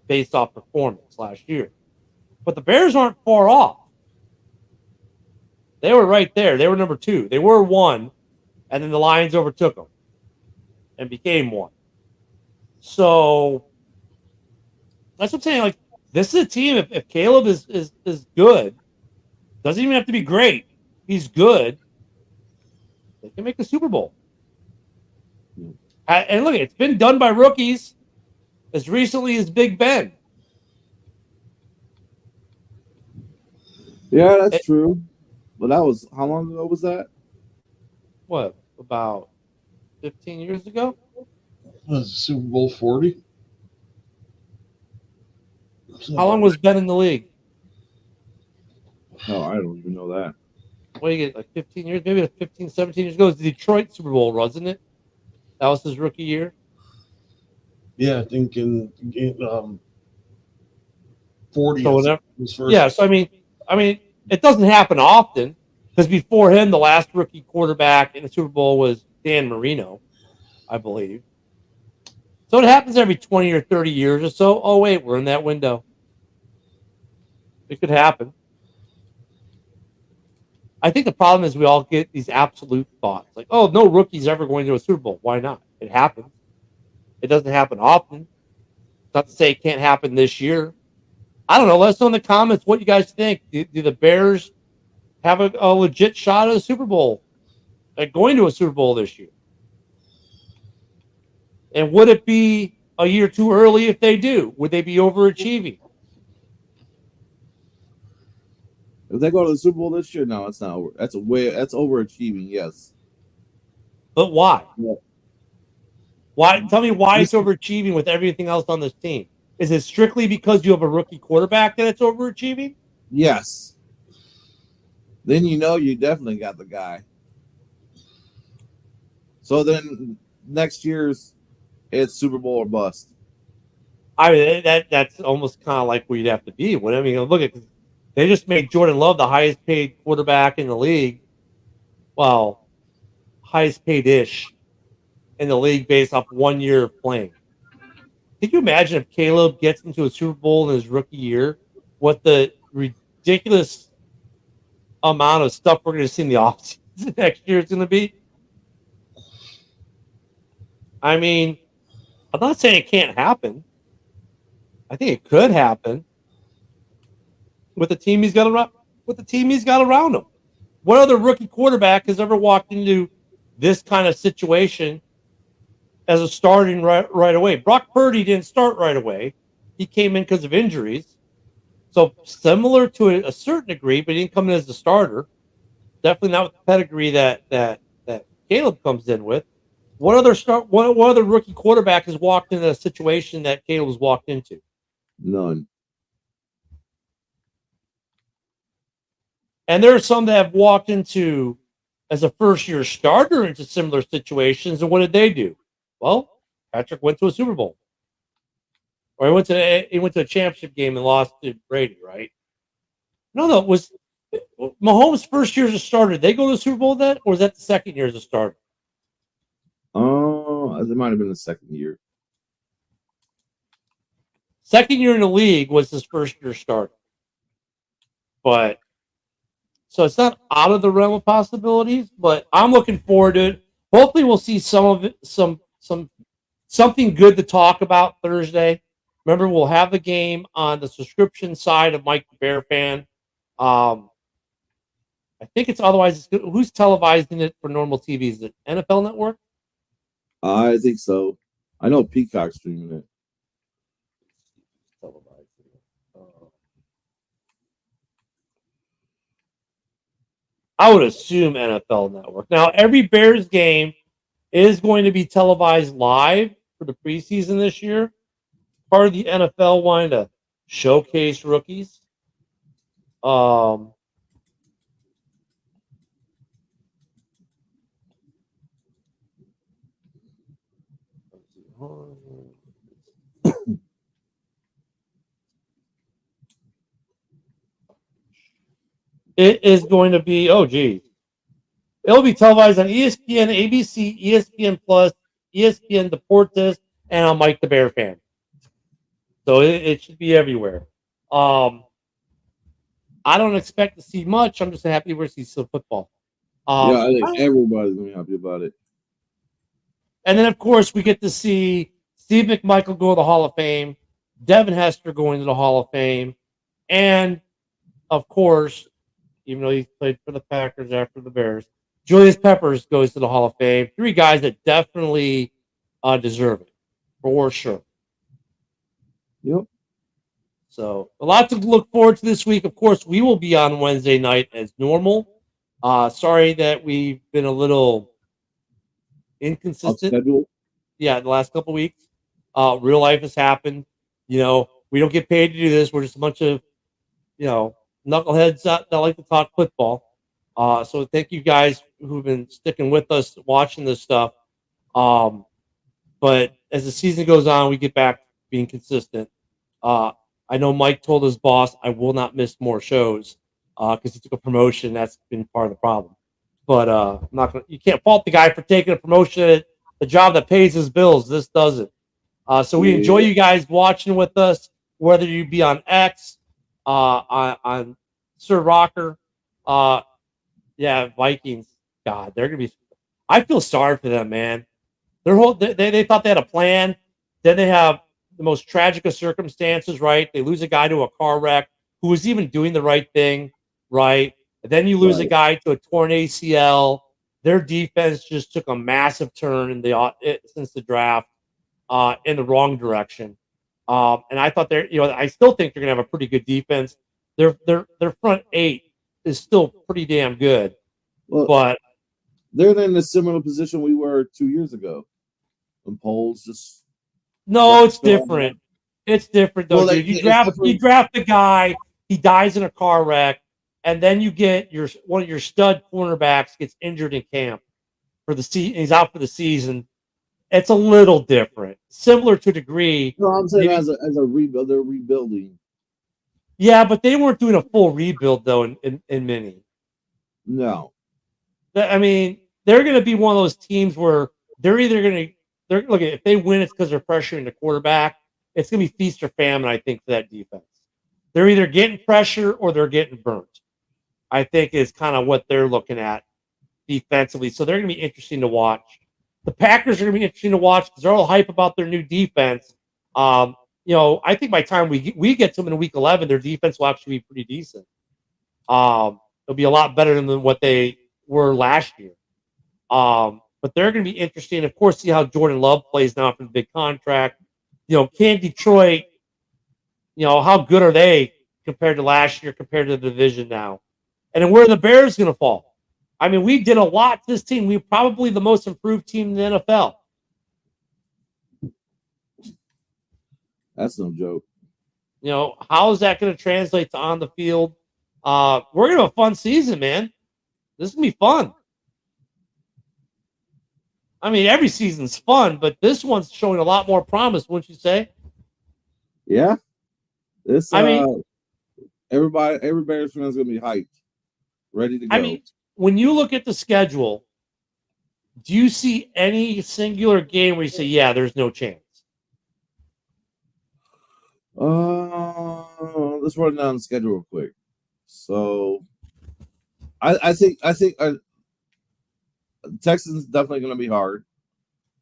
based off performance last year. But the Bears aren't far off. They were right there. They were number 2. They were 1, and then the Lions overtook them and became 1. So that's what I'm saying. Like, this is a team. If Caleb is good, doesn't even have to be great. He's good. They can make a Super Bowl. And look, it's been done by rookies as recently as Big Ben. Yeah, that's true. But that was, how long ago was that? What, about 15 years ago? Was Super Bowl 40? How long was Ben in the league? No, I don't even know that. What do you get, like 15 years? Maybe 15, 17 years ago. It was the Detroit Super Bowl, wasn't it? That was his rookie year. Yeah, I think in 40. So whenever, His first. yeah. So I mean, it doesn't happen often because before him, the last rookie quarterback in the Super Bowl was Dan Marino, I believe. So it happens every 20 or 30 years or so. Oh wait, we're in that window. It could happen. I think the problem is we all get these absolute thoughts like, oh, no rookie's ever going to a Super Bowl. Why not? It happens. It doesn't happen often. Not to say it can't happen this year. I don't know. Let us know in the comments what you guys think. Do the Bears have a legit shot at a Super Bowl? Like going to a Super Bowl this year? And would it be a year too early if they do? Would they be overachieving? If they go to the Super Bowl this year, no, it's not over. That's overachieving, yes. But why? Yeah. Why? Tell me why it's overachieving with everything else on this team. Is it strictly because you have a rookie quarterback that it's overachieving? Yes. Then you know you definitely got the guy. So then next year's it's Super Bowl or bust. I mean that's almost kind of like where you'd have to be. What I mean, look at they just made Jordan Love the highest paid quarterback in the league. Well, highest paid ish in the league based off 1 year of playing. Can you imagine if Caleb gets into a Super Bowl in his rookie year? What the ridiculous amount of stuff we're going to see in the offseason next year is going to be? I mean, I'm not saying it can't happen. I think it could happen with the team he's got around. With the team he's got around him. What other rookie quarterback has ever walked into this kind of situation as a starting right away? Brock Purdy didn't start right away. He came in because of injuries. So similar to a certain degree, but he didn't come in as the starter. Definitely not with the pedigree that Caleb comes in with. What other rookie quarterback has walked into a situation that Caleb's walked into? None. And there are some that have walked into as a first-year starter into similar situations. And what did they do? Well, Patrick went to a Super Bowl, or he went to a championship game and lost to Brady, right? No, it was Mahomes' first year as a starter. Did they go to the Super Bowl then, or was that the second year as a starter? Oh, it might have been the second year. Second year in the league was his first year starter. But so it's not out of the realm of possibilities, but I'm looking forward to it. Hopefully we'll see some of it, something good to talk about Thursday. Remember, we'll have the game on the subscription side of Mike the Bear Fan. I think it's otherwise it's good. Who's televising it for normal TV? Is it NFL Network? I think so. I know Peacock's streaming it. I would assume NFL Network. Now, every Bears game is going to be televised live for the preseason this year. Part of the NFL wanting to showcase rookies. It is going to be, oh, geez. It'll be televised on ESPN, ABC, ESPN Plus, ESPN Deportes, and on Mike the Bear Fan. So it should be everywhere. I don't expect to see much. I'm just happy we're seeing some football. Yeah, I think everybody's going to be happy about it. And then, of course, we get to see Steve McMichael go to the Hall of Fame, Devin Hester going to the Hall of Fame, and, of course, even though he played for the Packers after the Bears, Julius Peppers goes to the Hall of Fame. Three guys that definitely deserve it, for sure. Yep. So a lot to look forward to this week. Of course, we will be on Wednesday night as normal. Sorry that we've been a little inconsistent. Yeah, the last couple weeks. Real life has happened. You know, we don't get paid to do this. We're just a bunch of, knuckleheads that like to talk football. So thank you guys who've been sticking with us, watching this stuff. But as the season goes on, we get back to being consistent. I know Mike told his boss, I will not miss more shows because he took a promotion. That's been part of the problem. But I'm not gonna. You can't fault the guy for taking a promotion at the job that pays his bills. This doesn't. So we enjoy you guys watching with us, whether you be on X, on Sir Rocker. Yeah, Vikings. God, they're gonna be. I feel sorry for them, man. Their whole they thought they had a plan. Then they have the most tragic of circumstances, right? They lose a guy to a car wreck who was even doing the right thing, right? And then you lose a guy to a torn ACL. Their defense just took a massive turn since the draft in the wrong direction. And I thought I still think they're gonna have a pretty good defense. Their front eight is still pretty damn good, but they're in a similar position we were 2 years ago. When polls just it's different. It's different though, dude. You draft the guy, he dies in a car wreck, and then you get one of your stud cornerbacks gets injured in camp for the season. He's out for the season. It's a little different, similar to a degree. No, I'm saying as a rebuild, they're rebuilding. Yeah, but they weren't doing a full rebuild though in many. No. I mean, they're going to be one of those teams where they're either going to look, if they win, it's because they're pressuring the quarterback. It's going to be feast or famine, I think, for that defense. They're either getting pressure or they're getting burnt. I think is kind of what they're looking at defensively. So they're going to be interesting to watch. The Packers are going to be interesting to watch because they're all hype about their new defense. I think by the time we get to them in week 11, their defense will actually be pretty decent. It'll be a lot better than what they were last year. But they're going to be interesting. Of course, see how Jordan Love plays now for the big contract. Can Detroit, how good are they compared to last year, compared to the division now? And then where are the Bears going to fall? I mean, we did a lot to this team. We're probably the most improved team in the NFL. That's no joke. How is that going to translate to on the field? We're going to have a fun season, man. This is going to be fun. I mean, every season's fun, but this one's showing a lot more promise, wouldn't you say? Yeah. Every Bears fan is going to be hyped, ready to go. I mean, when you look at the schedule, do you see any singular game where you say, yeah, there's no chance? Let's run down the schedule real quick. So, I think Texans definitely going to be hard,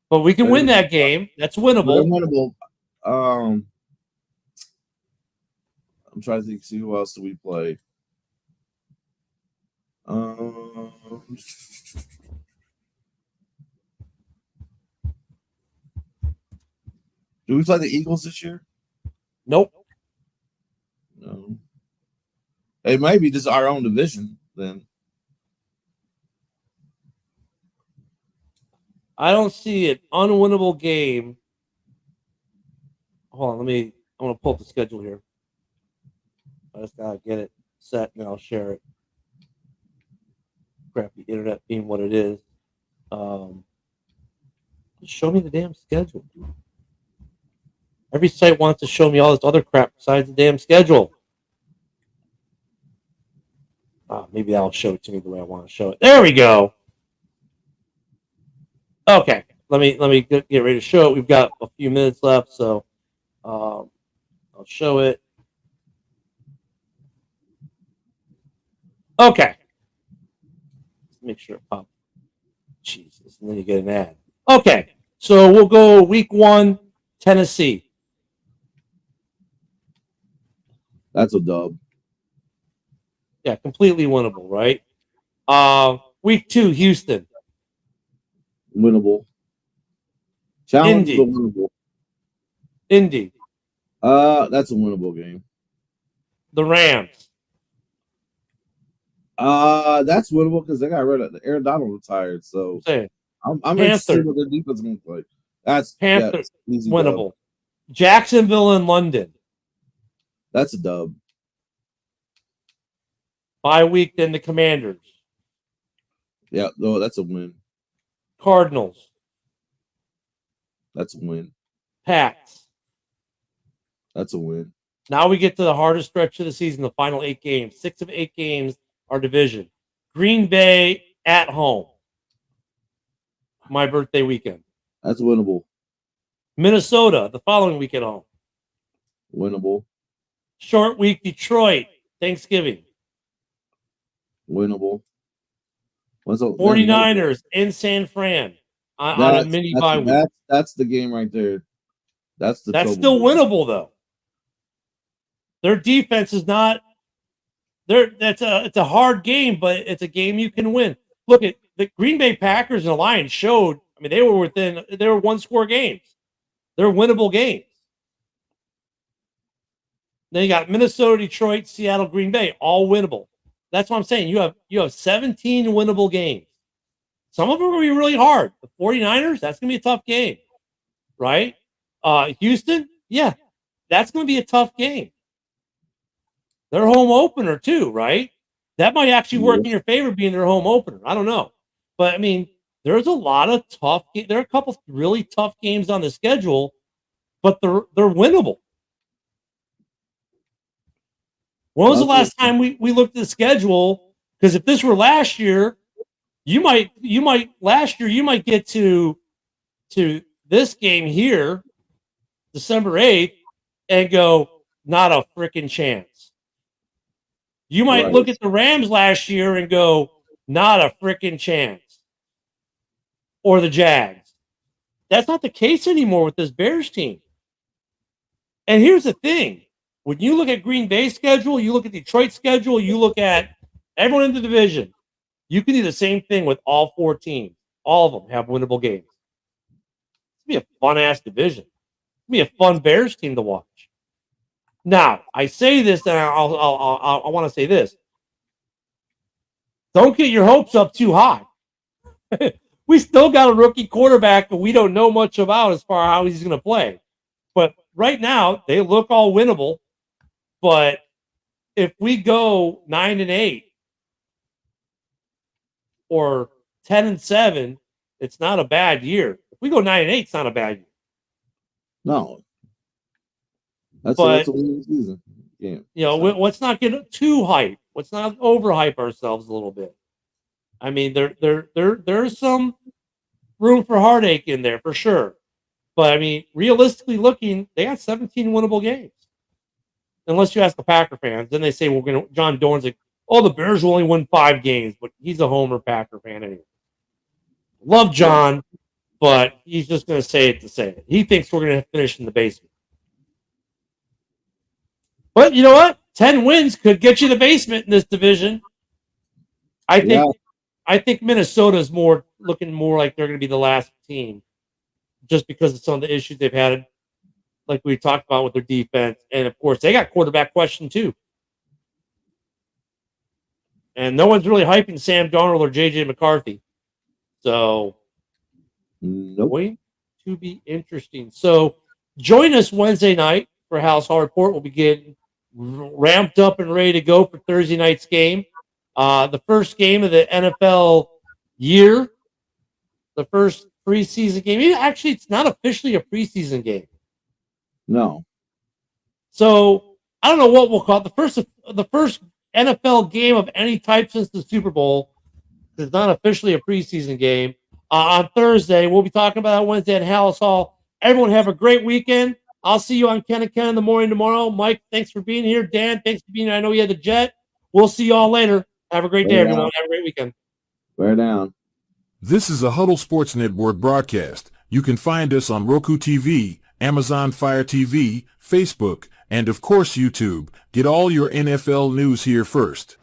but we can win that game. That's winnable. I'm trying to see who else do we play. Do we play the Eagles this year? Nope. No. It might be just our own division then. I don't see an unwinnable game. Hold on, I'm going to pull up the schedule here. I just got to get it set and I'll share it. Crap, the internet being what it is. Show me the damn schedule. Every site wants to show me all this other crap besides the damn schedule. Maybe that'll show it to me the way I want to show it. There we go. Okay, let me get ready to show it. We've got a few minutes left, so I'll show it. Okay. Let's make sure it pops. Jesus, and then you get an ad. Okay, so we'll go week 1, Tennessee. That's a dub. Yeah, completely winnable, right? Week 2, Houston. Winnable. Challenge, Indy. but winnable. Indy. That's a winnable game. The Rams. That's winnable because they got rid of Aaron Donald retired. So I'm interested in what their defense is going to play. That's Panthers. Easy Winnable. dub. Jacksonville and London. That's a dub. Bye week, then the Commanders. Yeah, no, that's a win. Cardinals. That's a win. Pats. That's a win. Now we get to the hardest stretch of the season, the final 8 games. 6 of 8 games are division. Green Bay at home. My birthday weekend. That's winnable. Minnesota, the following week at home. Winnable. Short week, Detroit, Thanksgiving. Winnable. 49ers in San Fran on a mini bye week. That's the game right there. That's still winnable, though. Their defense is not. It's a hard game, but it's a game you can win. Look at the Green Bay Packers and the Lions showed. I mean, they were 1-score games. They're winnable games. Then you got Minnesota, Detroit, Seattle, Green Bay, all winnable. That's what I'm saying. You have 17 winnable games. Some of them are going to be really hard. The 49ers, that's going to be a tough game, right? Houston, yeah, that's going to be a tough game. Their home opener too, right? That might actually work in your favor being their home opener. I don't know. But, I mean, there's a lot of tough – there are a couple really tough games on the schedule, but they're winnable. When was the last time we looked at the schedule? Because if this were last year, you might get to this game here, December 8th, and go, not a freaking chance. You might look at the Rams last year and go, not a freaking chance. Or the Jags. That's not the case anymore with this Bears team. And here's the thing. When you look at Green Bay's schedule, you look at Detroit's schedule, you look at everyone in the division, you can do the same thing with all 4 teams. All of them have winnable games. It's going to be a fun-ass division. It's going to be a fun Bears team to watch. Now, I say this, and I want to say this. Don't get your hopes up too high. We still got a rookie quarterback that we don't know much about as far as how he's going to play. But right now, they look all winnable. But if we go 9-8 or 10-7, it's not a bad year. If we go 9-8, it's not a bad year. No. That's a winning season. Yeah. You know, let's not get too hyped. Let's not overhype ourselves a little bit. I mean, there's some room for heartache in there for sure. But I mean, realistically looking, they got 17 winnable games. Unless you ask the Packer fans, then they say John Dorn's like, oh, the Bears will only win 5 games, but he's a homer Packer fan anyway. Love John, but he's just going to say it to say it. He thinks we're going to finish in the basement. But you know what? 10 wins could get you the basement in this division. I think Minnesota is looking more like they're going to be the last team, just because of some of the issues they've had, like we talked about with their defense, and of course they got quarterback question too. And no one's really hyping Sam Darnold or JJ McCarthy, so going to be interesting. So join us Wednesday night for Halas Hall Report. We'll be getting ramped up and ready to go for Thursday night's game. The first game of the NFL year, the first preseason game. Actually, it's not officially a preseason game. No. So I don't know what we'll call it. The first NFL game of any type since the Super Bowl. It's not officially a preseason game. On Thursday, we'll be talking about that Wednesday at Halas Hall. Everyone have a great weekend. I'll see you on Ken and Ken in the morning tomorrow. Mike, thanks for being here. Dan, thanks for being here. I know you had the jet. We'll see you all later. Have a great day, everyone. Have a great weekend. Bear down. This is a Huddle Sports Network broadcast. You can find us on Roku TV, Amazon Fire TV, Facebook, and of course YouTube. Get all your NFL news here first.